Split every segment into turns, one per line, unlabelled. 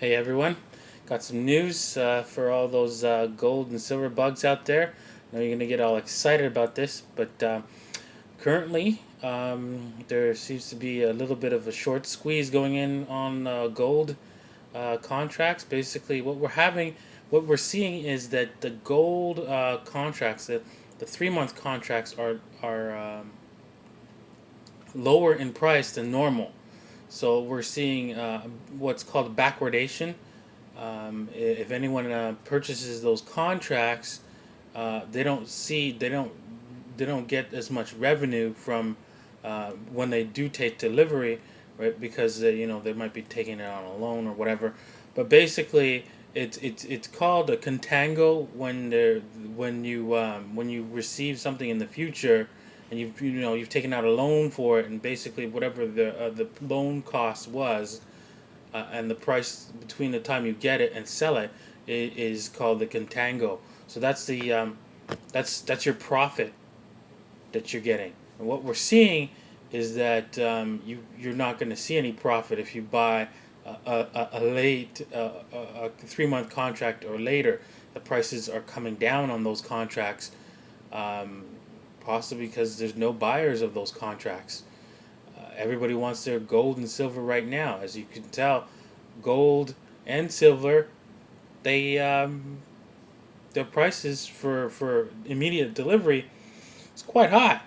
Hey everyone, got some news for all those gold and silver bugs out there. I know you're going to get all excited about this, but currently there seems to be a little bit of a short squeeze going in on gold contracts. Basically, what we're seeing is that the gold contracts, the 3 month contracts are lower in price than normal. So we're seeing what's called backwardation. If anyone purchases those contracts, they don't get as much revenue from when they do take delivery, right? Because they might be taking it on a loan or whatever. But basically, it's called a contango when you receive something in the future, and you've taken out a loan for it, and basically whatever the loan cost was, and the price between the time you get it and sell it is called the contango. So that's your profit that you're getting. And what we're seeing is that you're not going to see any profit if you buy a late a 3 month contract or later. The prices are coming down on those contracts, possibly because there's no buyers of those contracts. Everybody wants their gold and silver right now. As you can tell, gold and silver, they their prices for immediate delivery is quite high.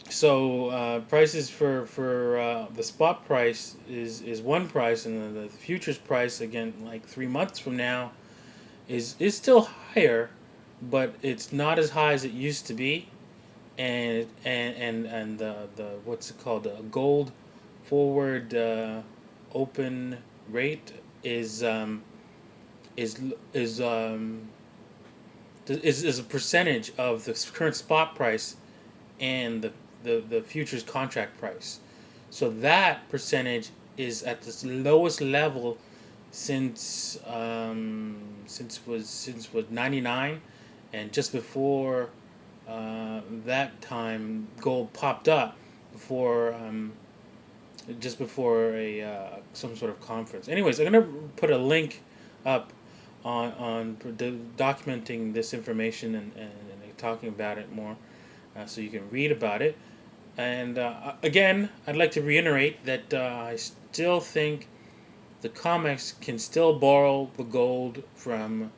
So prices for the spot price is one price, and the futures price, again, like 3 months from now, is still higher, but it's not as high as it used to be. And the what's it called, the gold forward open rate is is um, is a percentage of the current spot price and the futures contract price. So that percentage is at the lowest level since was 99, and just before that time, gold popped up before just before a some sort of conference. Anyways, I'm gonna put a link up on documenting this information and talking about it more, so you can read about it. And again, I'd like to reiterate that I still think the COMEX can still borrow the gold from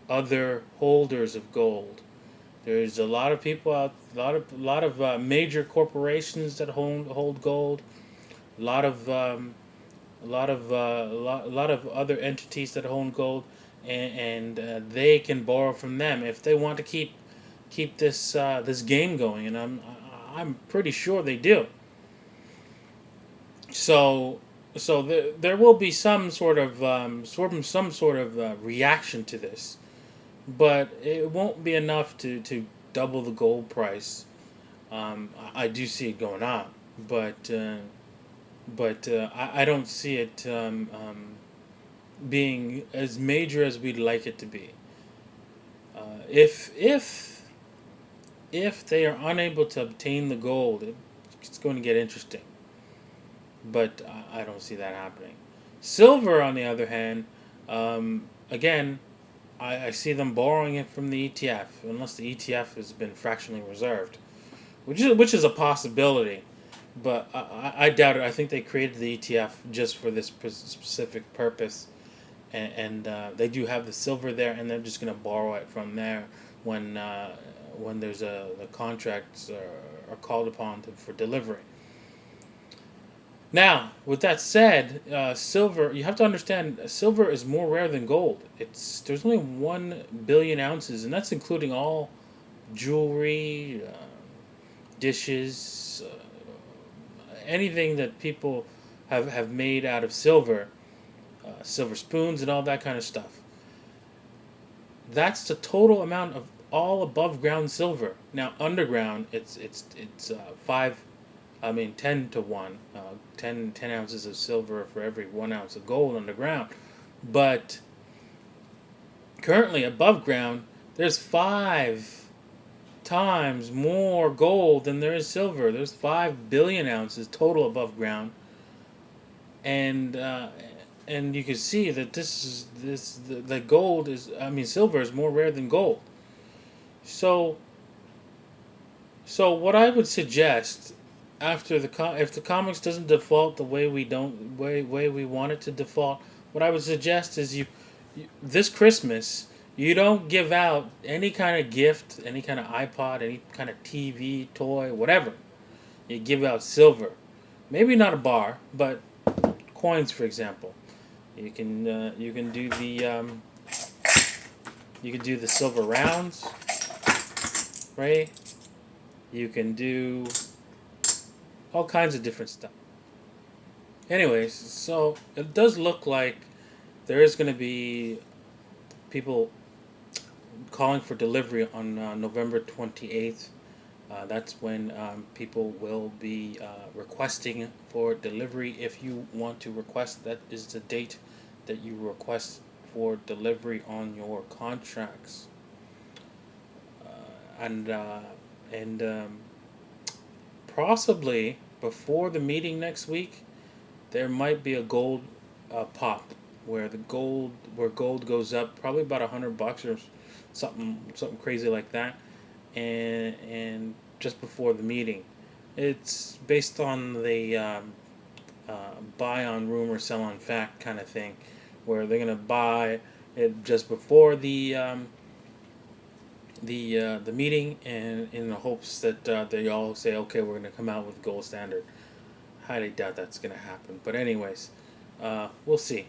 other holders of gold. There's a lot of people out, a lot of major corporations that hold gold. A lot of a lot of other entities that own gold, and they can borrow from them if they want to keep this game going, and I'm pretty sure they do. So there will be some sort of reaction to this, but it won't be enough to double the gold price. I do see it going up, but I don't see it being as major as we'd like it to be. If they are unable to obtain the gold, it's going to get interesting. But I don't see that happening. Silver, on the other hand, again, I see them borrowing it from the ETF, unless the ETF has been fractionally reserved, which is a possibility. But I doubt it. I think they created the ETF just for this specific purpose, and they do have the silver there, and they're just going to borrow it from there when there's the contracts are called upon for delivery. Now, with that said, silver, you have to understand, silver is more rare than gold. There's only 1 billion ounces, and that's including all jewelry, dishes, anything that people have made out of silver, silver spoons and all that kind of stuff. That's the total amount of all above ground silver. Now underground, it's 10 to 1, 10 ounces of silver for every 1 ounce of gold underground. But currently above ground, there's 5 times more gold than there is silver. There's 5 billion ounces total above ground, and and you can see that the gold is, I mean, silver is more rare than gold. So what I would suggest after if the COMEX doesn't default the way we want it to default, what I would suggest is you this Christmas you don't give out any kind of gift, any kind of iPod, any kind of TV, toy, whatever. You give out silver, maybe not a bar, but coins, for example. You can do the silver rounds, right? You can do all kinds of different stuff. Anyways, so it does look like there is going to be people calling for delivery on November 28th. That's when people will be requesting for delivery. If you want to request, that is the date that you request for delivery on your contracts. And possibly before the meeting next week, there might be a gold pop where gold goes up probably about $100 or something crazy like that, and just before the meeting, it's based on the buy on rumor, sell on fact kind of thing, where they're gonna buy it just before the meeting, and in the hopes that they all say, okay, we're gonna come out with gold standard. Highly doubt that's gonna happen, but anyways, we'll see.